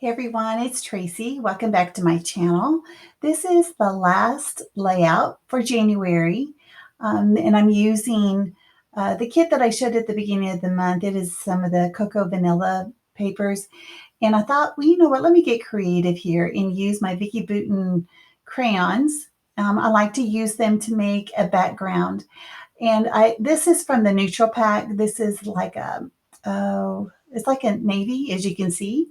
Everyone, it's Tracy. Welcome back to my channel. This is the last layout for January, and I'm using the kit that I showed at the beginning of the month. It is some of the Cocoa Vanilla papers, and I thought, well, you know what, let me get creative here and use my Vicki Boutin crayons. I like to use them to make a background, and this is from the neutral pack. This is like it's like a navy, as you can see.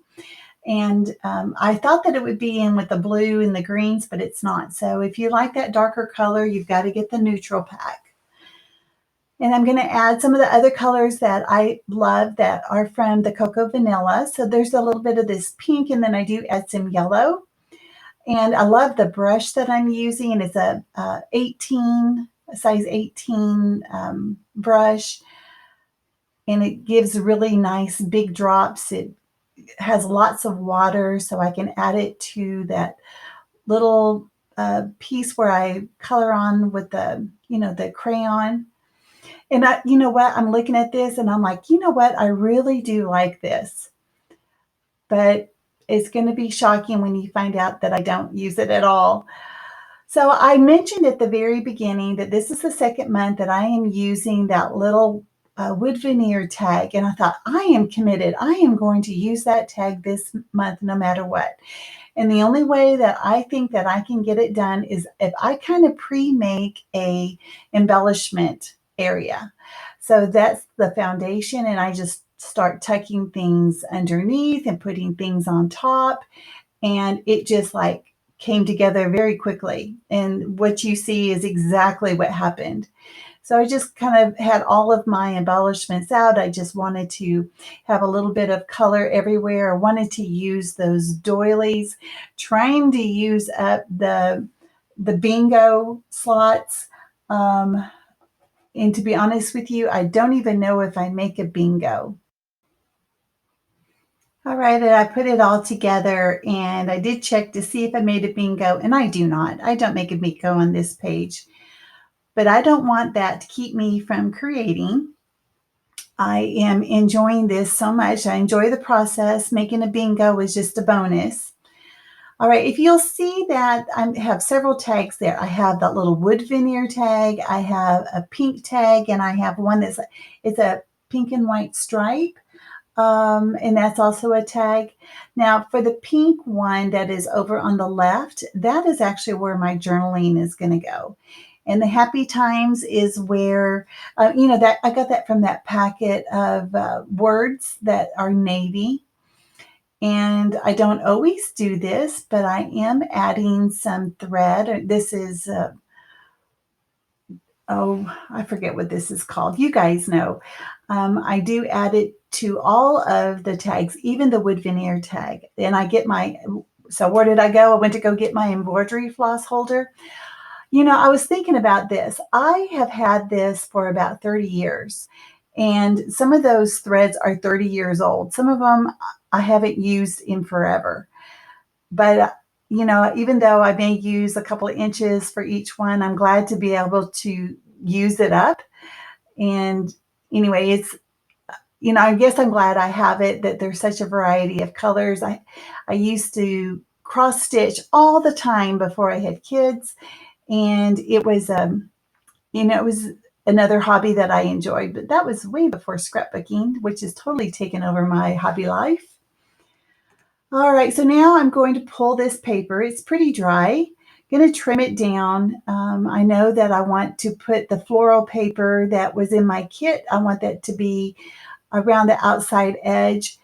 And I thought that it would be in with the blue and the greens, but it's not. So if you like that darker color, you've got to get the neutral pack. And I'm going to add some of the other colors that I love that are from the Cocoa Vanilla. So there's a little bit of this pink, and then I do add some yellow. And I love the brush that I'm using. And it's a size 18 brush. And it gives really nice big drops. It has lots of water, so I can add it to that little piece where I color on with the crayon. And you know what? I'm looking at this and I'm like, you know what? I really do like this. But it's going to be shocking when you find out that I don't use it at all. So I mentioned at the very beginning that this is the second month that I am using that little wood veneer tag. And I thought, I am committed. I am going to use that tag this month no matter what. And the only way that I think that I can get it done is if I kind of pre-make a embellishment area. So that's the foundation, and I just start tucking things underneath and putting things on top. And it just like came together very quickly. And what you see is exactly what happened. So I just kind of had all of my embellishments out. I just wanted to have a little bit of color everywhere. I wanted to use those doilies, trying to use up the bingo slots. And to be honest with you, I don't even know if I make a bingo. All right, and I put it all together, and I did check to see if I made a bingo, and I do not. I don't make a bingo on this page. But I don't want that to keep me from creating. I am enjoying this so much. I enjoy the process. Making a bingo is just a bonus. All right, if you'll see that I have several tags there. I have that little wood veneer tag. I have a pink tag, and I have one it's a pink and white stripe. And that's also a tag. Now for the pink one that is over on the left, that is actually where my journaling is going to go. And the happy times is where, that I got that from that packet of words that are navy. And I don't always do this, but I am adding some thread. This is, I forget what this is called. You guys know. I do add it to all of the tags, even the wood veneer tag. And so where did I go? I went to go get my embroidery floss holder. I was thinking about this. I have had this for about 30 years, and some of those threads are 30 years old. Some of them I haven't used in forever. But, even though I may use a couple of inches for each one, I'm glad to be able to use it up. And anyway, I guess I'm glad I have it, that there's such a variety of colors. I used to cross stitch all the time before I had kids. And it was, it was another hobby that I enjoyed, but that was way before scrapbooking, which has totally taken over my hobby life. All right, so now I'm going to pull this paper. It's pretty dry. Going to trim it down. I know that I want to put the floral paper that was in my kit. I want that to be around the outside edge,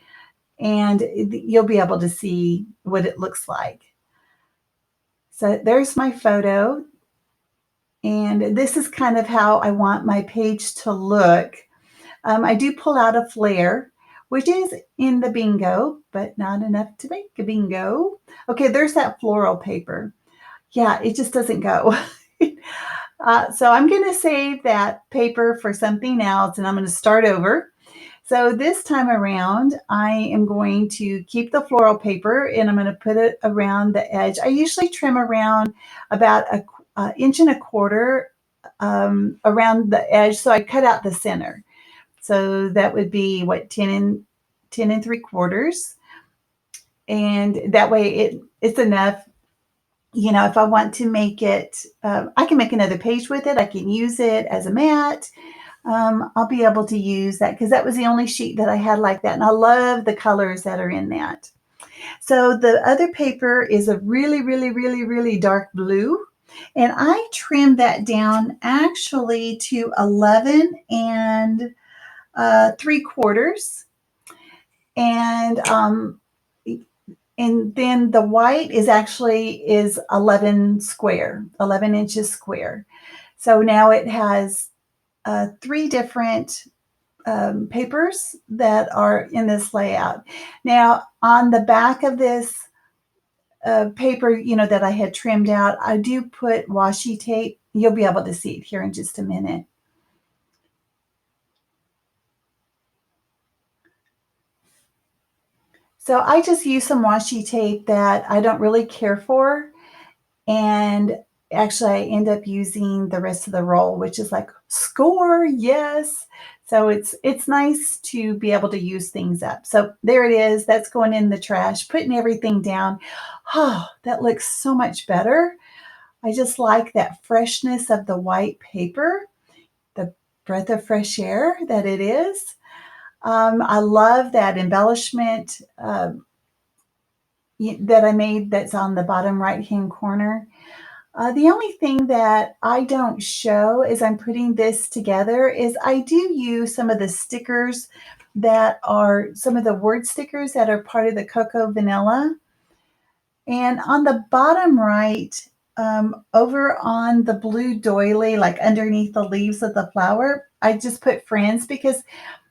and you'll be able to see what it looks like. So there's my photo. And this is kind of how I want my page to look. I do pull out a flare, which is in the bingo, but not enough to make a bingo. Okay, there's that floral paper. Yeah, it just doesn't go. So I'm going to save that paper for something else, and I'm going to start over. So this time around, I am going to keep the floral paper, and I'm going to put it around the edge. I usually trim around about an inch and a quarter around the edge, so I cut out the center. So that would be 10 and 3/4. And that way it's enough. You know, if I want to make it, I can make another page with it. I can use it as a mat. I'll be able to use that because that was the only sheet that I had like that. And I love the colors that are in that. So the other paper is a really, really, really, really dark blue. And I trimmed that down actually to 11 and 3/4. And and then the white is 11 inches square. So now it has three different papers that are in this layout. Now on the back of this paper, you know, that I had trimmed out, I do put washi tape. You'll be able to see it here in just a minute. So I just use some washi tape that I don't really care for. And actually, I end up using the rest of the roll, which is like score, yes. So it's nice to be able to use things up. So there it is. That's going in the trash, putting everything down. Oh, that looks so much better. I just like that freshness of the white paper, the breath of fresh air that it is. I love that embellishment that I made that's on the bottom right hand corner. The only thing that I don't show as I'm putting this together is I do use some of the stickers that are some of the word stickers that are part of the Cocoa Vanilla. And on the bottom right, over on the blue doily, like underneath the leaves of the flower, I just put friends because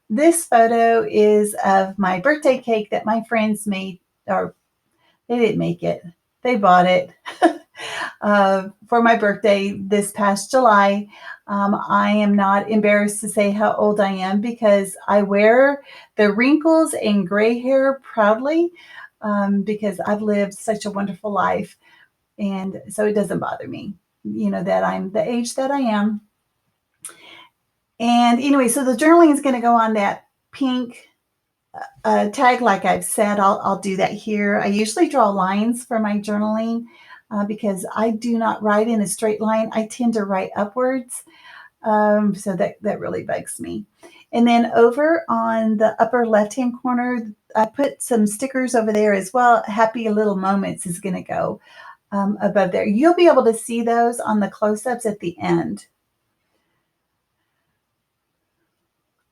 this photo is of my birthday cake that my friends made, or they didn't make it, they bought it. For my birthday this past July. I am not embarrassed to say how old I am because I wear the wrinkles and gray hair proudly because I've lived such a wonderful life. And so it doesn't bother me, you know, that I'm the age that I am. And anyway, so the journaling is going to go on that pink tag, like I've said. I'll do that here. I usually draw lines for my journaling because I do not write in a straight line. I tend to write upwards. So that really bugs me. And then over on the upper left-hand corner, I put some stickers over there as well. Happy Little Moments is going to go above there. You'll be able to see those on the close-ups at the end.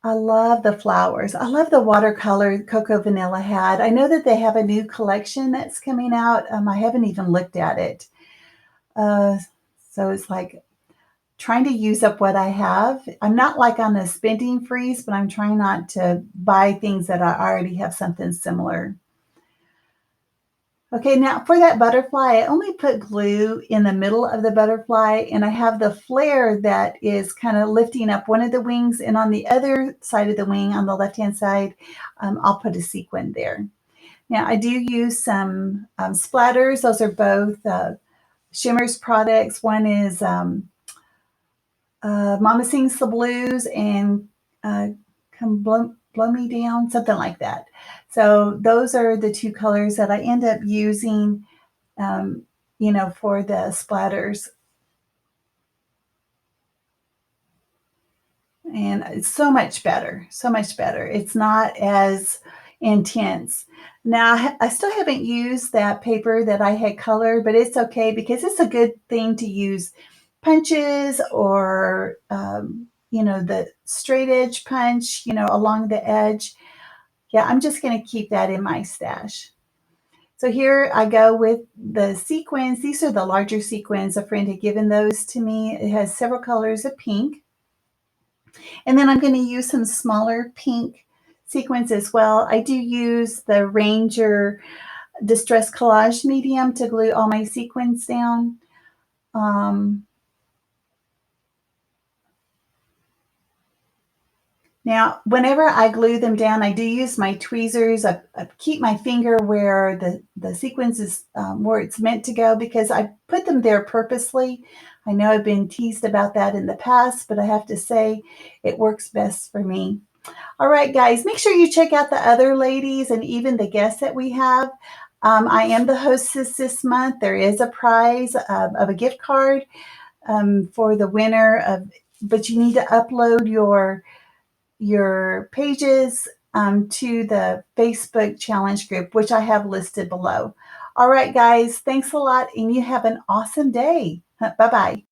I love the flowers. I love the watercolor Cocoa Vanilla had. I know that they have a new collection that's coming out. I haven't even looked at it. Uh, so it's like trying to use up what I have. I'm not like on a spending freeze, but I'm trying not to buy things that I already have something similar. Okay, now for that butterfly, I only put glue in the middle of the butterfly, and I have the flare that is kind of lifting up one of the wings, and on the other side of the wing, on the left-hand side, I'll put a sequin there. Now, I do use some splatters. Those are both Shimmer's products. One is Mama Sings the Blues and Come Blow Me Down, something like that. So those are the two colors that I end up using, um, you know, for the splatters. And it's so much better, so much better. It's not as intense. Now, I still haven't used that paper that I had colored, but it's okay because it's a good thing to use punches or, you know, the straight edge punch, you know, along the edge. Yeah, I'm just going to keep that in my stash. So here I go with the sequins. These are the larger sequins. A friend had given those to me. It has several colors of pink. And then I'm going to use some smaller pink sequins as well. I do use the Ranger Distress Collage medium to glue all my sequins down. Um, Now, whenever I glue them down, I do use my tweezers. I keep my finger where the sequins is where it's meant to go because I put them there purposely. I know I've been teased about that in the past, but I have to say it works best for me. All right, guys, make sure you check out the other ladies and even the guests that we have. I am the hostess this month. There is a prize of a gift card for the winner of, but you need to upload your pages to the Facebook challenge group, which I have listed below. All right, guys, thanks a lot, and you have an awesome day. Bye-bye.